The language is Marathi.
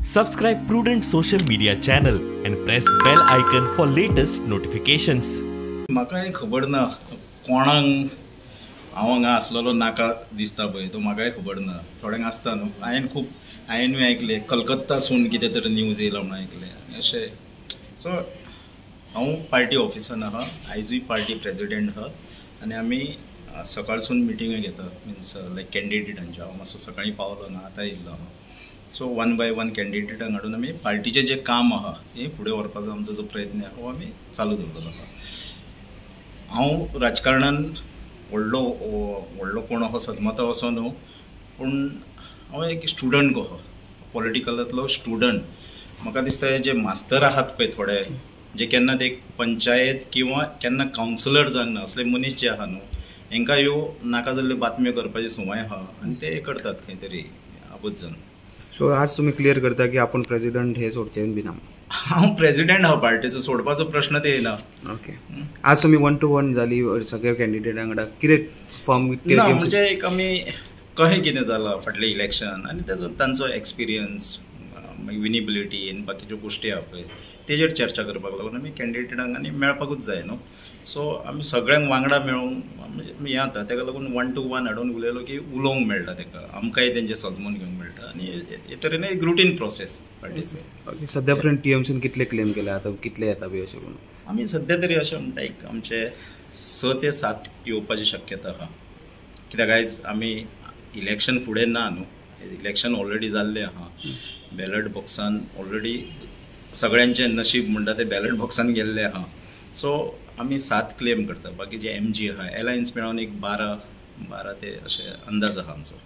Subscribe Prudent social media channel and press bell icon for latest notifications. म्हाका खबर ना कोणाक हांव हांगा आसलेलो नाका दिसता पळय तो म्हाकाय खबर ना थोड्यांक आसता न्हू हांवें आयकलें कलकत्तासून कितें तरी न्यूज येयला म्हणून आयकलें आनी अशें सो हांव पार्टी ऑफिसान आहा आयजूय पार्टी प्रेसिडेंट आहा आनी आमी सकाळसून मिटिंग घेता मिन्स लायक कॅन्डिडेटांच्या हांव मातसो सकाळीं पावलो ना आतां येयल्लो आहा सो वन बाय वन कॅन्डिडेटांक हाडून आमी पार्टीचें जें काम आहा हें फुडें व्हरपाचो आमचो जो प्रयत्न आहा हो आमी चालू दवरलेलो आहा. हांव राजकारणान व्हडलो कोण असो सजमता असो न्हू पूण हांव एक स्टुडंट कहो पॉलिटिकलांतलो स्टुडंट. म्हाका दिसता हे जे मास्तर आहात पळय थोडे जे केन्ना ते पंचायत किंवा केन्ना कावन्सिलर जावन असले मनीस जे आहा न्हू हांकां ह्यो नाका जाल्ल्यो बातम्यो करपाची संवय आहा आनी ते करतात खंय तरी आबूज जावन. सो आज तुम्ही क्लियर करता की आपण प्रेसिडेंट हे सोडचें बी ना. हांव प्रेसिडेंट आहा पार्टीचो सोडपाचो प्रश्न ते येना. ओके आज तुम्ही 1-to-1 जाली सगळ्या कॅन्डिडेटां कडेन कितें फॉर्म म्हणजे एक आमी कशें कितें जालां फाटलें इलेक्शन आनी तेजो तांचो एक्सपिरियन्स विनिबिलिटी आनी बाकीच्यो गोश्टी आहा पळय तेजेर चर्चा करपाक लागून आमी कॅन्डिडेटांक आनी मेळपाकूच जाय न्हू. सो आमी सगळ्यांक वांगडा मेळून म्हणजे हें जाता ताका लागून 1-to-1 हाडून उलयलो की उलोवंक मेळटा ताका आमकांय तेंचे सजमून घेवंक मेळटा आनी हे तरेन एक रुटीन प्रोसेस पार्टीचो. ओके सद्या पर्यंत टीएमसीन कितले क्लेम केले आतां कितले येता बी अशें करून आमी सद्या तरी अशें म्हणटा एक आमचे 6 ते 7 येवपाची शक्यता आहा कित्याक आयज आमी इलेक्शन फुडें ना न्हू इलेक्शन ऑलरेडी जाल्लें आहा बॅलट बॉक्सान ऑलरेडी सगळ्यांचें नशीब म्हणटा ते बॅलट बॉक्सान गेल्लें आहा. सो आमी 7 क्लेम करता बाकी जे MG आहा एलायन्स मेळोन एक 12 ते अशें अंदाज आहा आमचो.